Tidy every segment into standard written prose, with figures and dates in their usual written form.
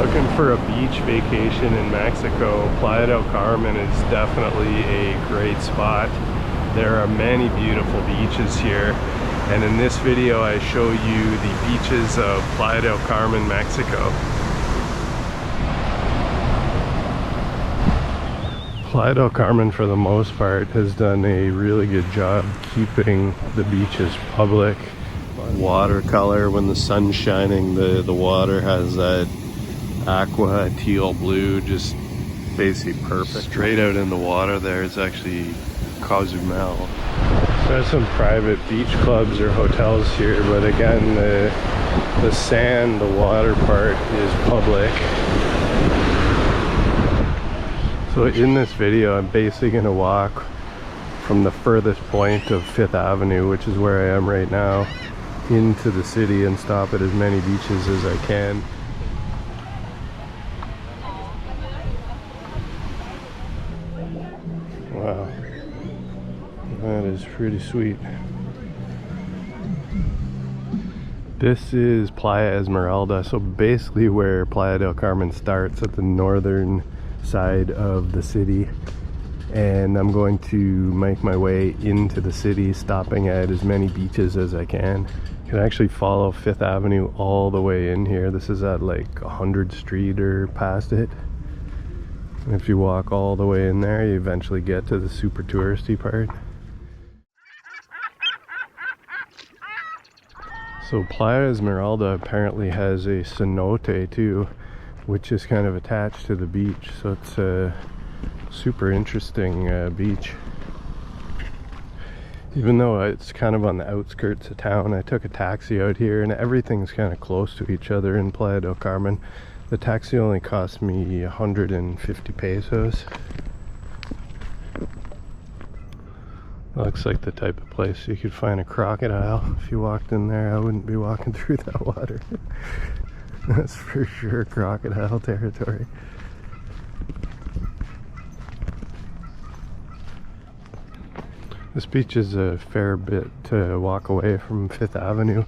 Looking for a beach vacation in Mexico, Playa del Carmen is definitely a great spot. There are many beautiful beaches here, and in this video I show you the beaches of Playa del Carmen, Mexico. Playa del Carmen, for the most part, has done a really good job keeping the beaches public. Watercolor, when the sun's shining, the water has that aqua teal blue, just basically perfect. Straight out in the water there is actually Cozumel. There's some private beach clubs or hotels here, but again, the sand, the water part is public. So in this video, I'm basically going to walk from the furthest point of 5th Avenue, which is where I am right now, into the city and stop at as many beaches as I can. Wow, that is pretty sweet. This is Playa Esmeralda, so basically where Playa del Carmen starts, at the northern side of the city, and I'm going to make my way into the city, stopping at as many beaches as I can. You can actually follow 5th Avenue all the way in here. This is at like 100th Street or past it. And if you walk all the way in there, you eventually get to the super touristy part. So Playa Esmeralda apparently has a cenote too, which is kind of attached to the beach. So it's a super interesting beach. Even though it's kind of on the outskirts of town, I took a taxi out here and everything's kind of close to each other in Playa del Carmen. The taxi only cost me 150 pesos. Looks like the type of place you could find a crocodile. If you walked in there, I wouldn't be walking through that water. That's for sure crocodile territory. This beach is a fair bit to walk away from 5th Avenue.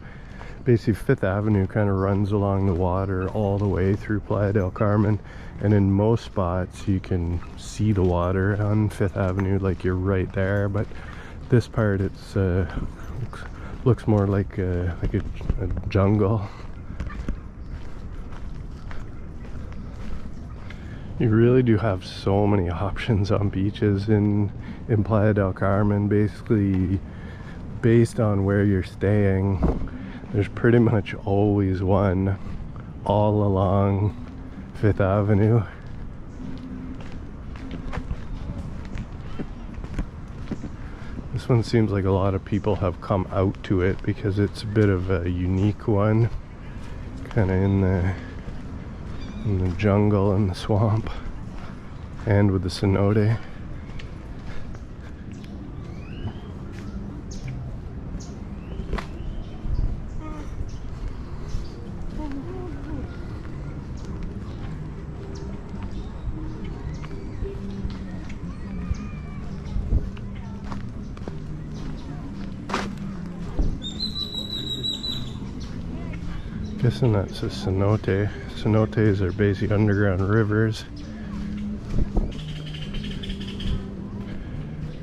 Basically 5th Avenue kind of runs along the water all the way through Playa del Carmen, and in most spots you can see the water on 5th Avenue, like you're right there, but this part it's looks more like a jungle. You really do have so many options on beaches in Playa del Carmen. Basically, based on where you're staying, there's pretty much always one all along 5th Avenue. This one seems like a lot of people have come out to it because it's a bit of a unique one, kind of in the jungle and the swamp, and with the cenote. Guessing that's a cenote. Cenotes are basically underground rivers.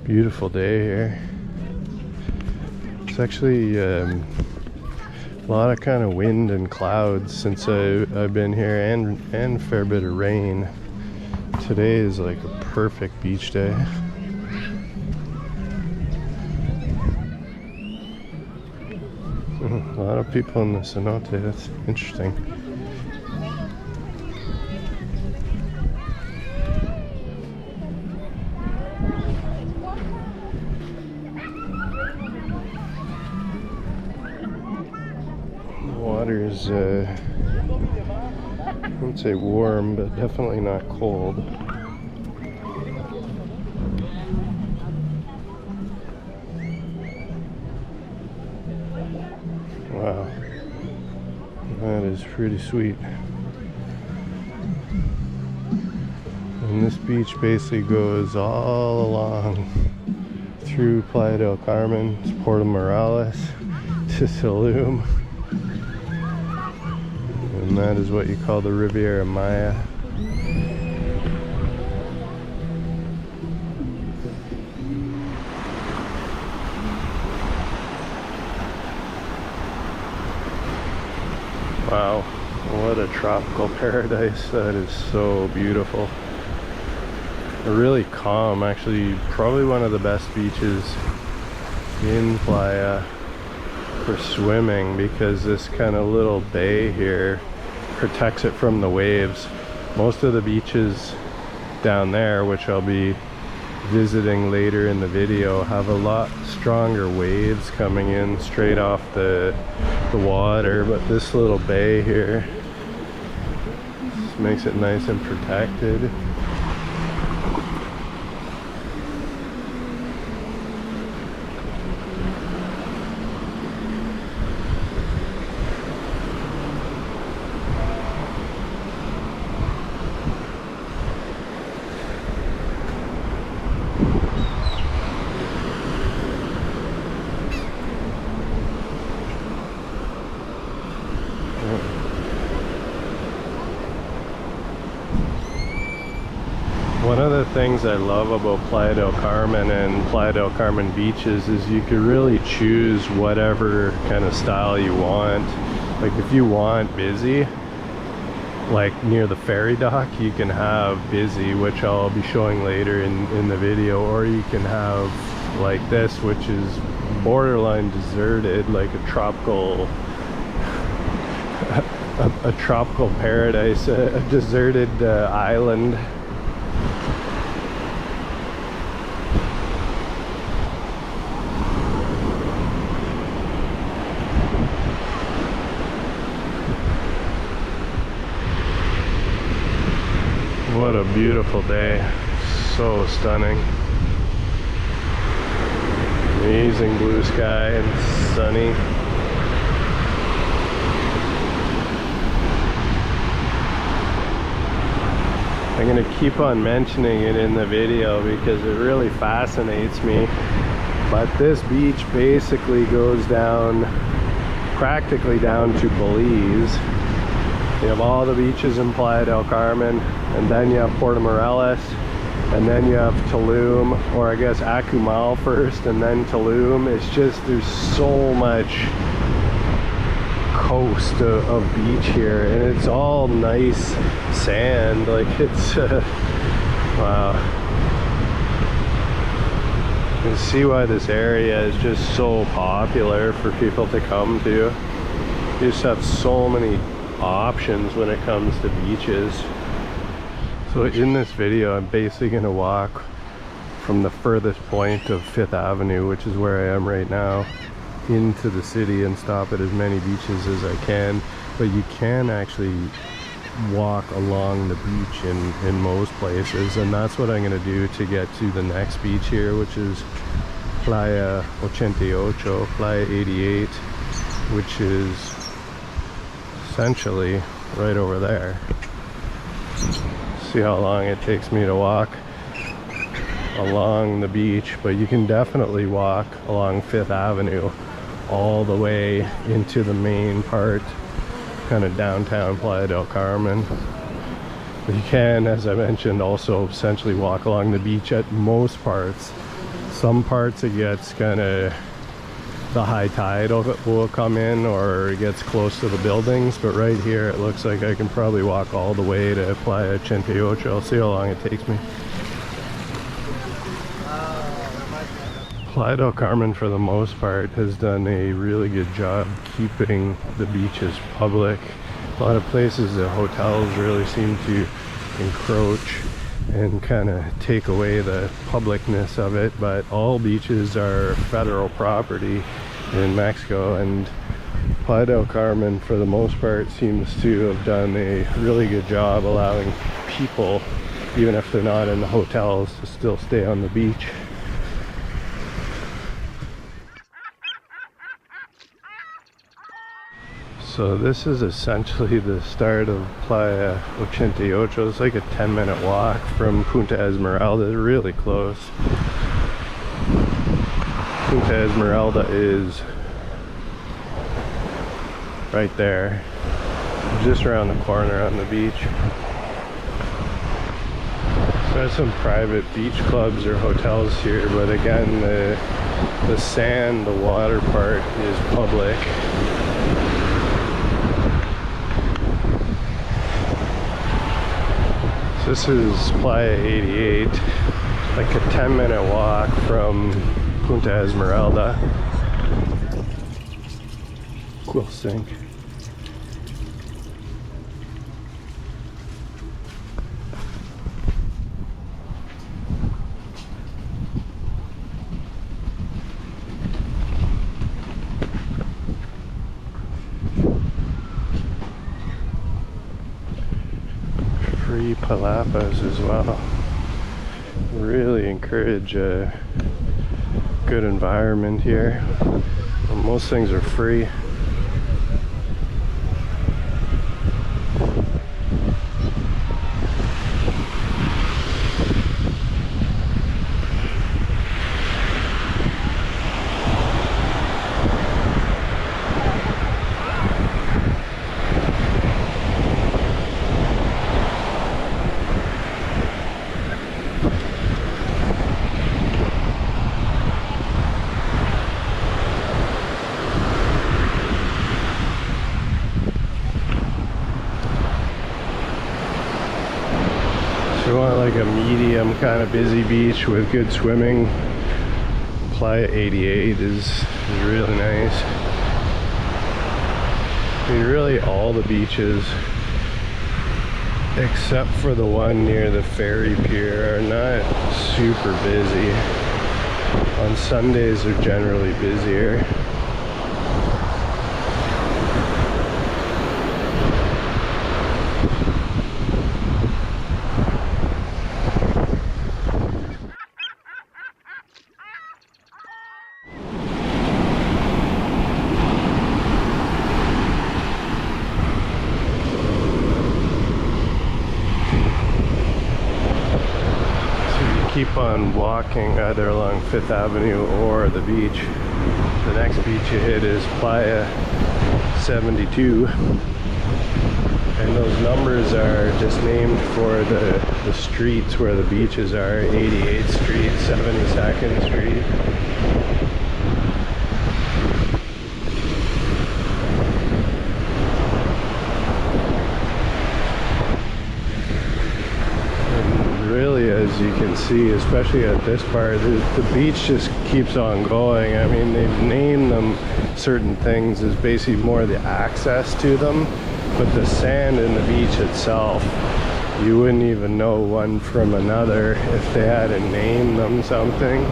Beautiful day here. It's actually a lot of kind of wind and clouds since I've been here, and a fair bit of rain. Today is like a perfect beach day. A lot of people in the cenote, that's interesting. The water is, I wouldn't say warm, but definitely not cold. Wow, that is pretty sweet. And this beach basically goes all along through Playa del Carmen, Puerto Morales to Tulum, and that is what you call the Riviera Maya. Wow, what a tropical paradise. That is so beautiful. Really calm, actually probably one of the best beaches in Playa for swimming, because this kind of little bay here protects it from the waves. Most of the beaches down there, which I'll be visiting later in the video, have a lot stronger waves coming in straight off the water, but this little bay here just makes it nice and protected. One of the things I love about Playa del Carmen and Playa del Carmen Beaches is you can really choose whatever kind of style you want. Like if you want busy, like near the ferry dock, you can have busy, which I'll be showing later in the video, or you can have like this, which is borderline deserted, like a tropical a tropical paradise, a deserted island. What a beautiful day. So stunning. Amazing blue sky and sunny. I'm going to keep on mentioning it in the video because it really fascinates me. But this beach basically goes down, practically down to Belize. You have all the beaches in Playa del Carmen, and then you have Puerto Morelos, and then you have Tulum, or I guess Akumal first, and then Tulum. It's just, there's so much coast of beach here, and it's all nice sand. Like it's, wow. You can see why this area is just so popular for people to come to. You just have so many options when it comes to beaches. So in this video I'm basically going to walk from the furthest point of 5th Avenue, which is where I am right now, into the city and stop at as many beaches as I can. But you can actually walk along the beach in most places, and that's what I'm going to do to get to the next beach here, which is Playa 88, Playa 88, which is essentially right over there. See how long it takes me to walk along the beach, but you can definitely walk along 5th Avenue all the way into the main part, kind of downtown Playa del Carmen. But you can, as I mentioned, also essentially walk along the beach at most parts. Some parts it gets kind of, the high tide of it will come in, or it gets close to the buildings, but right here it looks like I can probably walk all the way to Playa 88. I'll see how long it takes me. Playa del Carmen, for the most part, has done a really good job keeping the beaches public. A lot of places, the hotels really seem to encroach and kind of take away the publicness of it, but all beaches are federal property in Mexico, and Playa del Carmen for the most part seems to have done a really good job allowing people, even if they're not in the hotels, to still stay on the beach. So this is essentially the start of Playa 88. It's like a 10-minute walk from Punta Esmeralda, really close. Punta Esmeralda is right there. just around the corner on the beach. There's some private beach clubs or hotels here, but again, the sand, the water part is public. So this is Playa 88, like a 10-minute walk from Punta Esmeralda. Cool sink. Free palapas as well. Really encourage a good environment here. Most things are free. If you want like a medium kind of busy beach with good swimming, Playa 88 is really nice. I mean, really all the beaches except for the one near the ferry pier are not super busy. On Sundays they're generally busier. Keep on walking either along 5th Avenue or the beach. The next beach you hit is Playa 72, and those numbers are just named for the streets where the beaches are. 88th Street, 72nd Street. As you can see, especially at this part, the beach just keeps on going. I mean, they've named them certain things as basically more the access to them, but the sand in the beach itself, you wouldn't even know one from another if they hadn't named them something.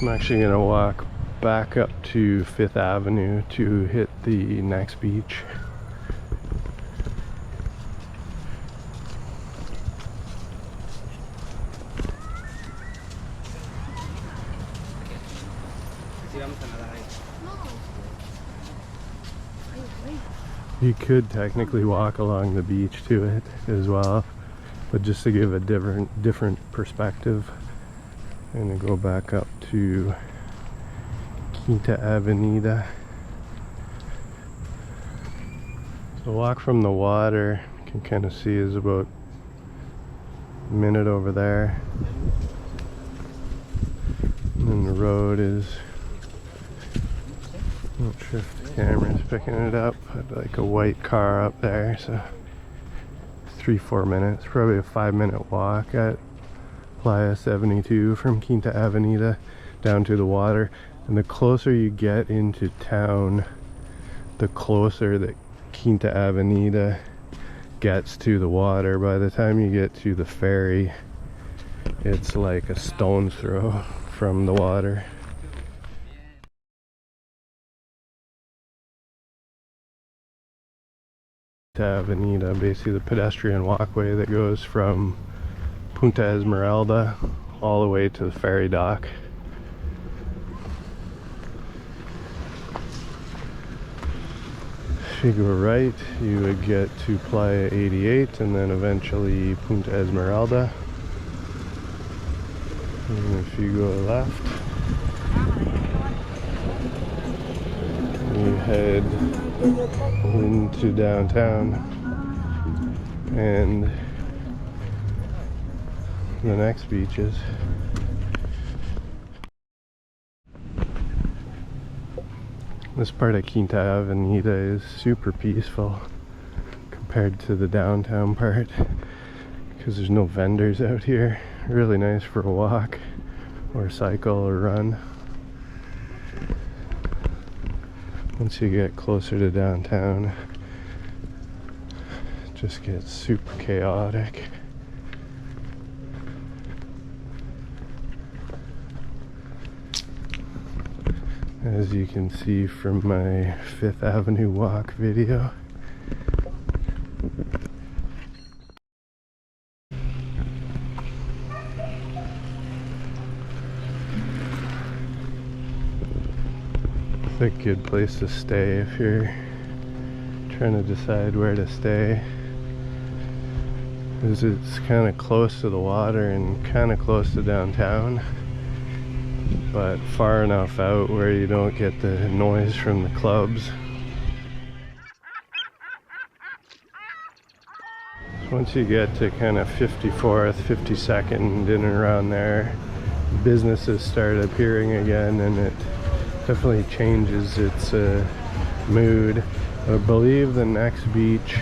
I'm actually going to walk back up to 5th Avenue to hit the next beach. You could technically walk along the beach to it as well, but just to give a different perspective. I'm going to go back up to Quinta Avenida. The walk from the water, you can kind of see, is about a minute over there. And then the road is Not sure if the camera's picking it up, but like a white car up there, so 3-4 minutes, probably a 5-minute walk at Playa 72 from Quinta Avenida down to the water. And the closer you get into town, the closer that Quinta Avenida gets to the water. By the time you get to the ferry, it's like a stone's throw from the water. Avenida, basically the pedestrian walkway that goes from Punta Esmeralda all the way to the ferry dock. If you go right, you would get to Playa 88 and then eventually Punta Esmeralda. And if you go left, you head into downtown and the next beaches. This part of Quinta Avenida is super peaceful compared to the downtown part because there's no vendors out here. Really nice for a walk or cycle or run. Once you get closer to downtown, it just gets super chaotic. As you can see from my 5th Avenue walk video. It's a good place to stay if you're trying to decide where to stay, because it's kind of close to the water and kind of close to downtown, but far enough out where you don't get the noise from the clubs. So once you get to kind of 54th, 52nd and around there, businesses start appearing again, and it definitely changes its mood. I believe the next beach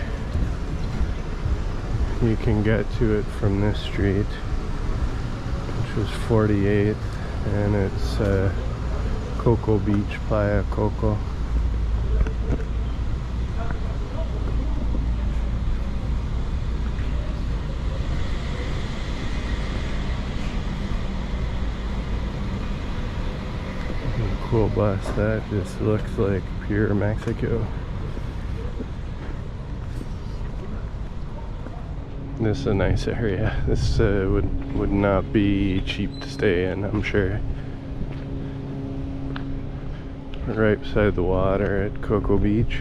you can get to it from this street, which was 48th, and it's Coco Beach, Playa Coco. Cool bus, that just looks like pure Mexico. This is a nice area. This would not be cheap to stay in, I'm sure. Right beside the water at Coco Beach.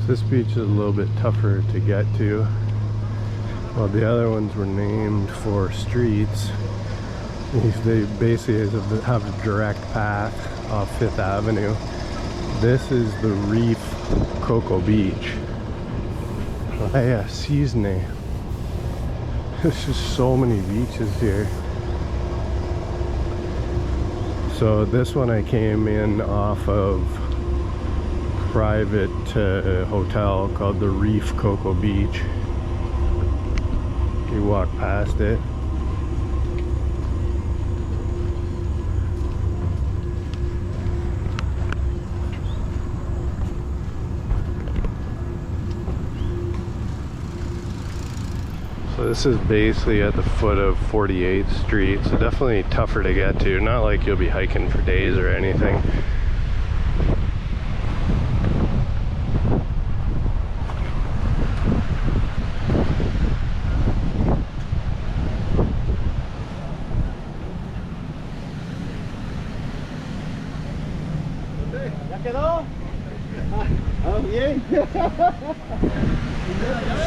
So this beach is a little bit tougher to get to. While the other ones were named for streets, they basically have a direct path off 5th Avenue. This is the Reef Coco Beach. Playa Cisne. There's just so many beaches here. So this one I came in off of private hotel called the Reef Coco Beach. You walk past it. So this is basically at the foot of 48th Street, so definitely tougher to get to. Not like you'll be hiking for days or anything.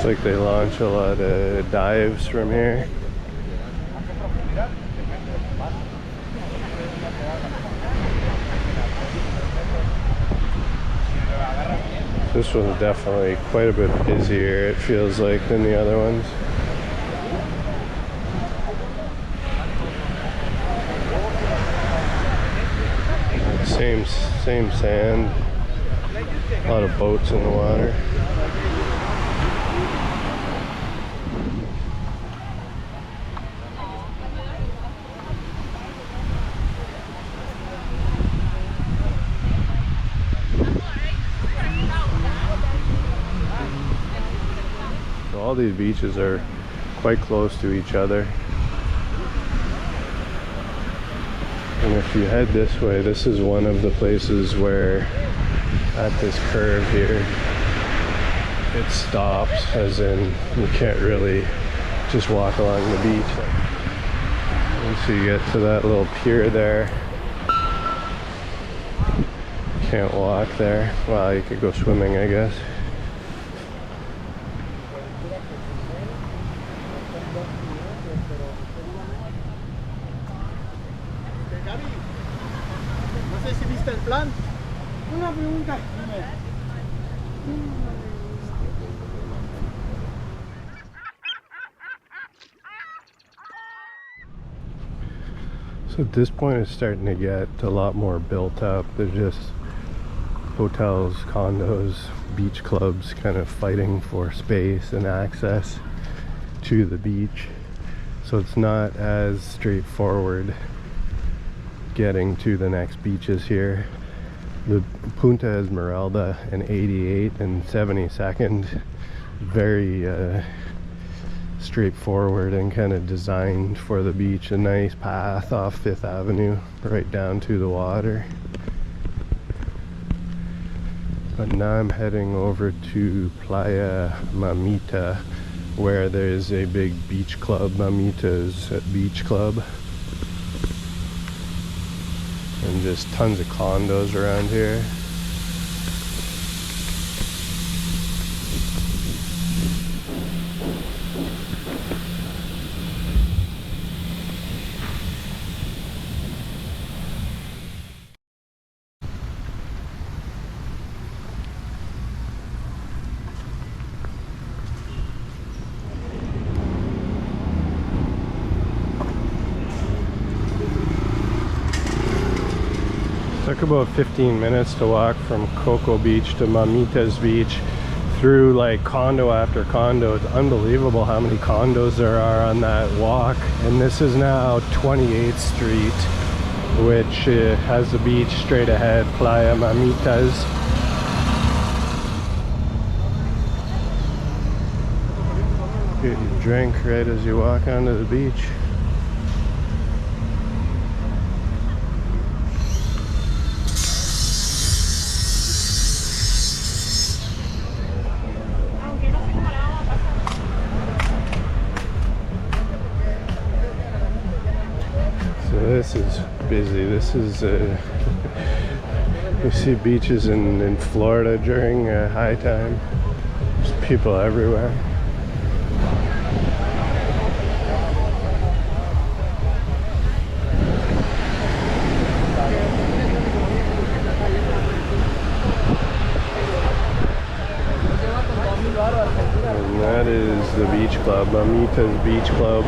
Looks like they launch a lot of dives from here. This one's definitely quite a bit busier, it feels like, than the other ones. Same sand. A lot of boats in the water. So all these beaches are quite close to each other. And if you head this way, this is one of the places where at this curve here it stops, as in you can't really just walk along the beach. Once you get to that little pier there, can't walk there. Well, you could go swimming, I guess. So at this point it's starting to get a lot more built up. There's just hotels, condos, beach clubs kind of fighting for space and access to the beach. So it's not as straightforward getting to the next beaches here. The Punta Esmeralda and 88 and 72nd, very straightforward and kind of designed for the beach. A nice path off 5th Avenue right down to the water. But now I'm heading over to Playa Mamita, where there's a big beach club, Mamitas Beach Club. And just tons of condos around here. Took about 15 minutes to walk from Coco Beach to Mamitas Beach through like condo after condo. It's unbelievable how many condos there are on that walk. And this is now 28th Street, which has the beach straight ahead, Playa Mamitas. Get your drink right as you walk onto the beach. This is busy. This is you see beaches in Florida during high time. There's people everywhere. And that is the beach club, Mamitas Beach Club.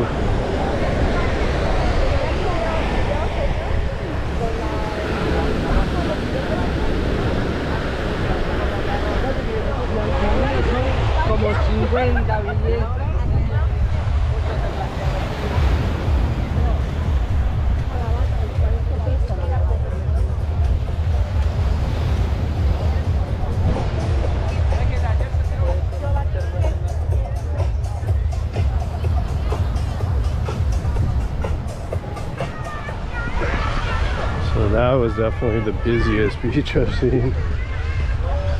So that was definitely the busiest beach I've seen.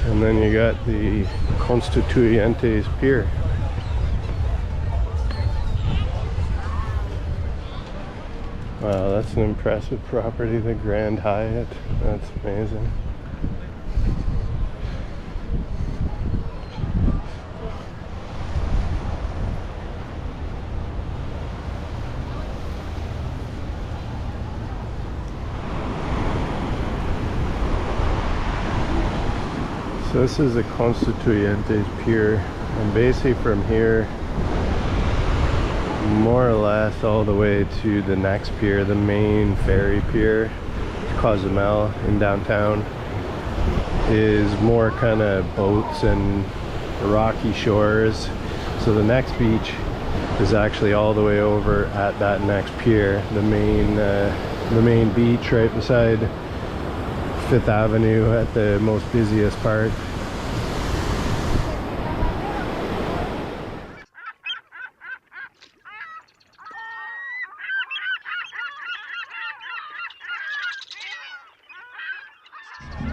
And then you got the Constituyentes Pier. Wow, that's an impressive property, the Grand Hyatt. That's amazing. So this is the Constituyentes Pier, and basically from here, more or less all the way to the next pier, the main ferry pier, Cozumel in downtown, is more kind of boats and rocky shores. So the next beach is actually all the way over at that next pier, the main beach right beside 5th Avenue at the most busiest part.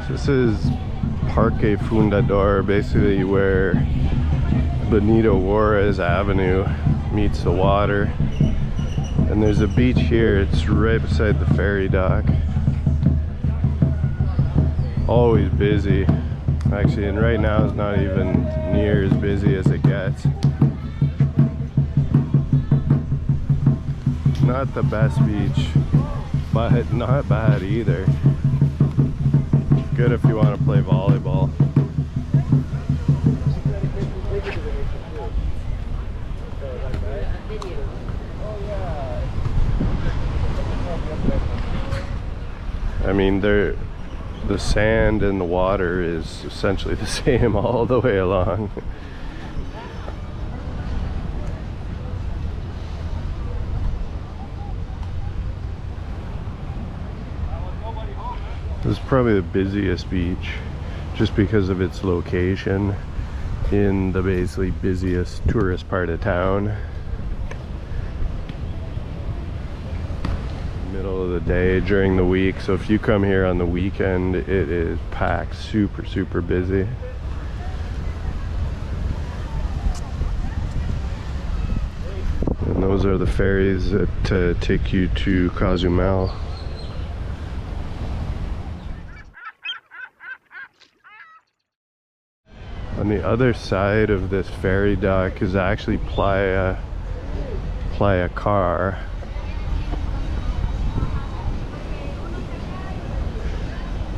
This is Parque Fundador, basically where Benito Juarez Avenue meets the water. And there's a beach here, it's right beside the ferry dock. Always busy, actually, and right now it's not even near as busy as it gets. Not the best beach, but not bad either. Good if you want to play volleyball. I mean, the sand and the water is essentially the same all the way along. This is probably the busiest beach just because of its location in the basically busiest tourist part of town. Middle of the day during the week, so if you come here on the weekend, it is packed, super busy. And those are the ferries that take you to Cozumel. On the other side of this ferry dock is actually Playacar.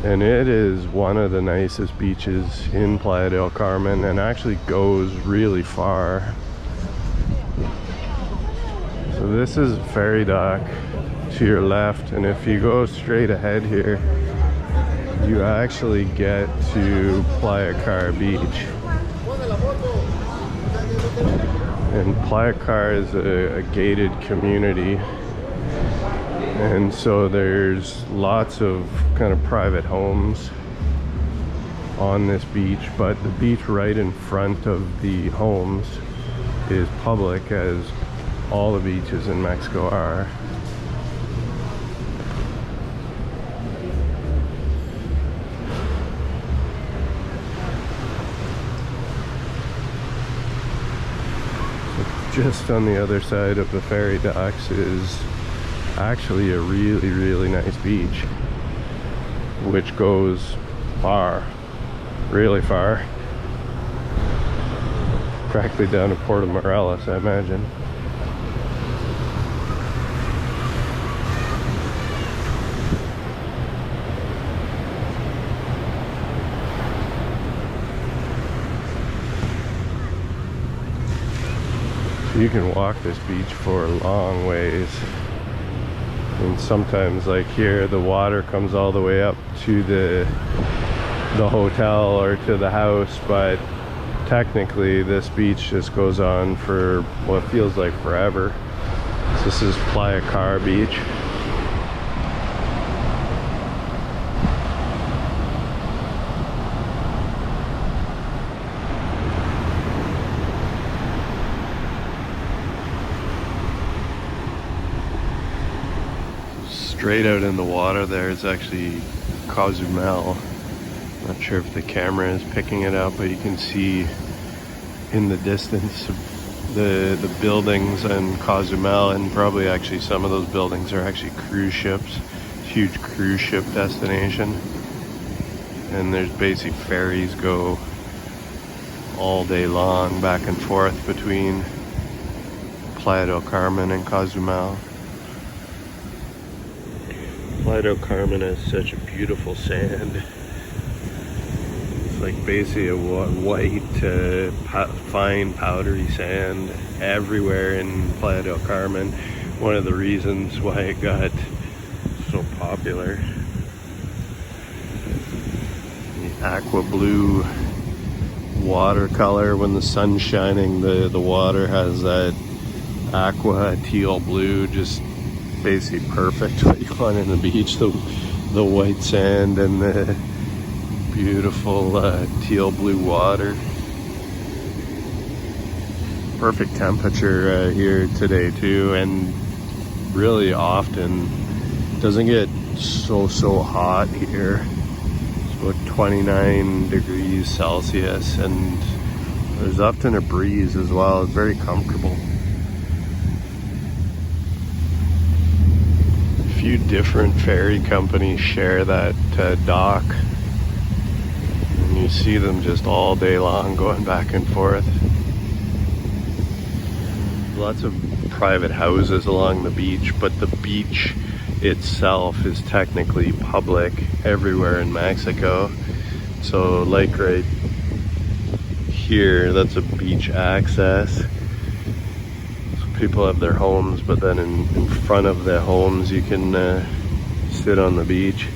And it is one of the nicest beaches in Playa del Carmen and actually goes really far. So this is a ferry dock to your left, and if you go straight ahead here, you actually get to Playacar Beach. And Playacar is a gated community, and so there's lots of kind of private homes on this beach, but the beach right in front of the homes is public, as all the beaches in Mexico are. Just on the other side of the ferry docks is actually a really nice beach, which goes far, really far, practically down to Puerto Morelos, I imagine. You can walk this beach for long ways, and sometimes, like here, the water comes all the way up to the hotel or to the house, but technically this beach just goes on for what feels like forever. So this is Playacar Beach. Straight out in the water there is actually Cozumel. Not sure if the camera is picking it up, but you can see in the distance the buildings in Cozumel, and probably actually some of those buildings are actually cruise ships. It's a huge cruise ship destination, and there's basically ferries go all day long back and forth between Playa del Carmen and Cozumel. Playa del Carmen has such a beautiful sand. It's like basically a white, fine, powdery sand everywhere in Playa del Carmen. One of the reasons why it got so popular. aqua blue watercolor. When the sun's shining, the water has that aqua teal blue, just basically perfect what you want in the beach. The white sand and the beautiful teal blue water. Perfect temperature here today too, and really often doesn't get so hot here. It's about 29 degrees Celsius, and there's often a breeze as well. It's very comfortable. A few different ferry companies share that dock, and you see them just all day long going back and forth. Lots of private houses along the beach, but the beach itself is technically public everywhere in Mexico. So like right here, that's a beach access. So people have their homes, but then in front of the homes you can sit on the beach.